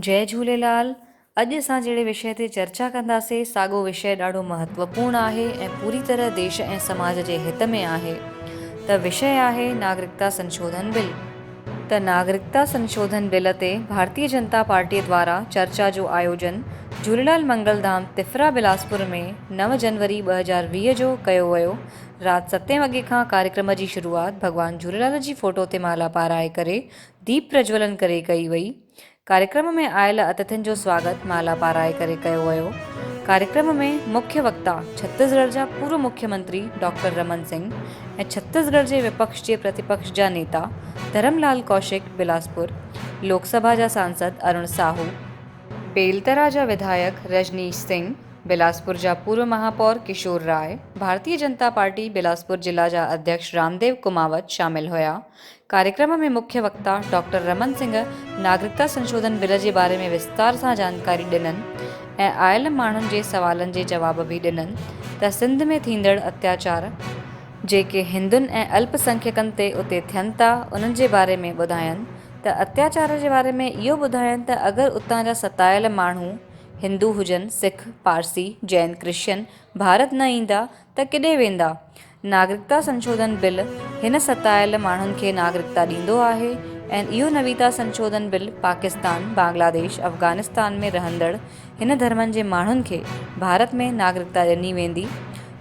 जय झूलेलाल। अॼु असां जहिड़े विषय ते चर्चा कंदासीं साॻो विषय ॾाढो महत्वपूर्ण आहे ऐं पूरी तरह देश ऐं समाज जे हित में आहे। त विषय आहे नागरिकता संशोधन बिल। त नागरिकता संशोधन बिल ते भारतीय जनता पार्टी द्वारा चर्चा जो आयोजन झूलेलाल मंगलधाम तिफरा बिलासपुर में 9 जनवरी 2020 जो कयो वियो। राति 7 वॻे खां कार्यक्रम जी शुरूआत भॻवान झूलेलाल जी फोटो ते माला पाराए करे दीप प्रज्वलन करे कई वई। कार्यक्रम में आयल अतिथियुनि जो स्वागत माला पाराए करे कयो वियो। कार्यक्रम में मुख्य वक्ता छत्तीसगढ़ जा पूर्व मुख्यमंत्री डॉक्टर रमन सिंह ऐं छत्तीसगढ़ जे विपक्ष जे प्रतिपक्ष जा नेता धर्मलाल कौशिक बिलासपुर, लोकसभा जा सांसद अरुण साहू, बेलतरा जा विधायक रजनीश सिंह, बिलासपुर जा पूर्व महापौर किशोर राय, भारतीय जनता पार्टी बिलासपुर जिला जा अध्यक्ष रामदेव कुमावत शामिल हुआ। कार्यक्रम में मुख्य वक्ता डॉक्टर रमन सिंह नागरिकता संशोधन बिल जे बारे में विस्तार सां जानकारी ॾिननि ऐं आयल माण्हुनि जे सवालनि जे जवाब बि ॾिननि त सिंध में थींदड़ अत्याचार जेके हिंदुनि ऐं अल्पसंख्यकनि ते उते थियनि था उन्हनि जे बारे में ॿुधायनि त अत्याचार जे बारे में इहो ॿुधायनि त अगरि उतां जा सतायल माण्हू हिंदू हुजनि, सिख, पारसी, जैन, क्रिश्चियन भारत न ईंदा त किॾे वेंदा। नागरिकता संशोधन बिल हिन सतायल माण्हुनि खे नागरिकता ॾींदो आहे ऐं इहो नवीता संशोधन बिल पाकिस्तान, बांग्लादेश, अफ़गानिस्तान में रहंदड़ हिन धर्मनि जे माण्हुनि खे भारत में नागरिकता ॾिनी वेंदी।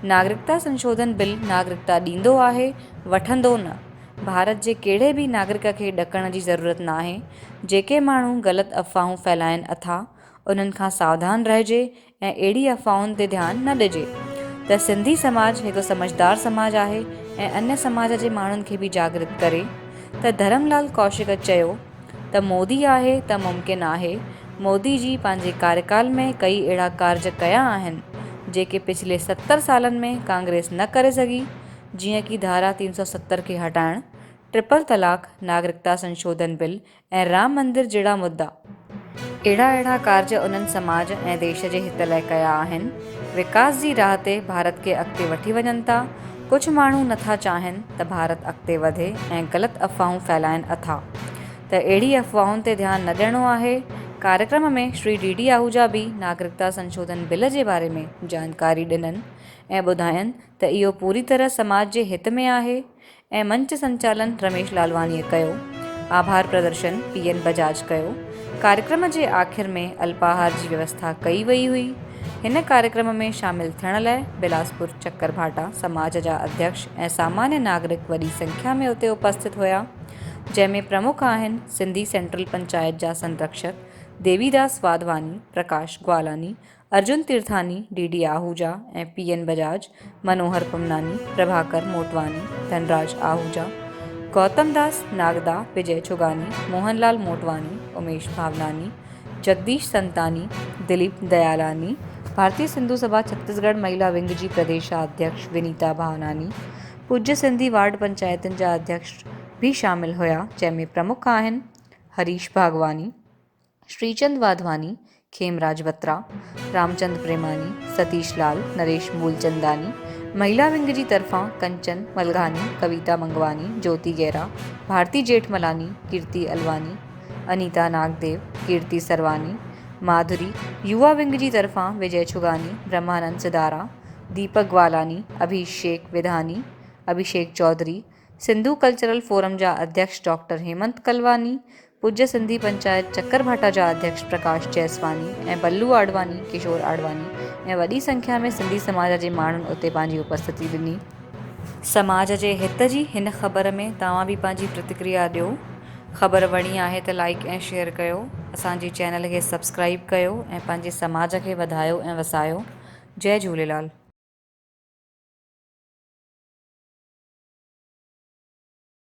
नागरिकता संशोधन बिल नागरिकता ॾींदो आहे, वठंदो न। भारत जे कहिड़े बि नागरिक खे ॾकण जी ज़रूरत नाहे। जेके माण्हू ग़लति अफ़वाहूं फैलाइनि अथा उन्हनि खां सावधान रहिजे ऐं अहिड़ी अफ़वाहुनि ते ध्यानु न ॾिजे। त सिंधी समाज हिकु समझदार समाज आहे ऐं अन्य समाज जे माण्हुनि खे बि जागृत करे। त धर्मलाल कौशिक चयो त मोदी आहे त मुमकिन आहे। मोदी जी पंहिंजे कार्यकाल में कई अहिड़ा कार्य कया आहिनि जेके पिछले 70 सालनि में कांग्रेस न करे सघी, जीअं कि धारा 370 खे हटाइणु, ट्रिपल तलाक, नागरिकता संशोधन बिल ऐं राम मंदिर जहिड़ा मुद्दा। अहिड़ा कार्य उन्हनि समाज ऐं देश जे हित लाइ कया आहिनि। विकास जी राह ते भारत खे अॻिते वठी वञनि था। कुझु माण्हू नथा चाहिनि त भारत अॻिते वधे ऐं ग़लति अफ़वाहूं फैलाइनि अथा त अहिड़ी अफ़वाहुनि ते ध्यानु न ॾियणो आहे। कार्यक्रम में श्री डी आहूजा बि नागरिकता संशोधन बिल जे बारे में जानकारी ॾिननि ऐं ॿुधायनि त इहो पूरी तरह समाज जे हित में आहे ऐं मंच संचालन रमेश लालवानीअ कयो। आभार प्रदर्शन PN बजाज कयो। कार्यक्रम जे आख़िर में अल्पाहार जी व्यवस्था कई वई हुई। हिन कार्यक्रम में शामिल थियण लाइ बिलासपुर चक्कर भाटा समाज जा अध्यक्ष ऐं सामान्य नागरिक वॾी संख्या में उते उपस्थित हुआ, जंहिंमें प्रमुख आहिनि सिंधी सेंट्रल पंचायत जा संरक्षक देवीदास वाधवानी, प्रकाश ग्वालानी, अर्जुन तीर्थानी, DD आहूजा ऐं PN बजाज, मनोहर पुमनानी, प्रभाकर मोटवानी, धनराज आहूजा, गौतम दास नागदा, विजय छुगानी, मोहनलाल मोटवानी, उमेश भावनानी, जगदीश संतानी, दिलीप दयालानी, भारतीय सिंधु सभा छत्तीसगढ़ महिला विंग जी प्रदेशाध्यक्ष विनीता भावनानी, पूज्य सिंधी वार्ड पंचायतुनि जा अध्यक्ष भी शामिल हुआ, जंहिंमें प्रमुख आहिनि हरीश भागवानी, श्रीचंद वाधवानी, खेमराज बत्रा, रामचंद प्रेमानी, सतीश लाल, नरेश मूलचंदानी, महिला विंग जी तरफ़ां कंचन मलघानी, कविता मंगवानी, ज्योति गेरा, भारती जेठमलानी, कीर्ति अलवानी, अनीता नागदेव, कीर्ति सरवानी, माधुरी, युवा विंग जी तरफ़ां विजय छुगानी, ब्रह्मानंद सिदारा, दीपक ग्वालानी, अभिषेक विधानी, अभिषेक चौधरी, सिंधु कल्चरल फोरम जा अध्यक्ष डॉक्टर हेमंत कलवानी, पूज्य सिंधी पंचायत चक्कर भाटा जा अध्यक्ष प्रकाश जैसवानी ऐं बल्लू आडवानी, किशोर आडवानी ऐं वॾी संख्या में सिंधी समाज जे माण्हुनि उते पंहिंजी उपस्थिति ॾिनी। समाज जे हित जी हिन ख़बर में तव्हां बि पंहिंजी प्रतिक्रिया ॾियो। ख़बर वणी आहे त लाइक ऐं शेयर कयो। असांजी चैनल खे सब्सक्राइब कयो ऐं पंहिंजे समाज खे वधायो ऐं वसायो। जय झूलेलाल।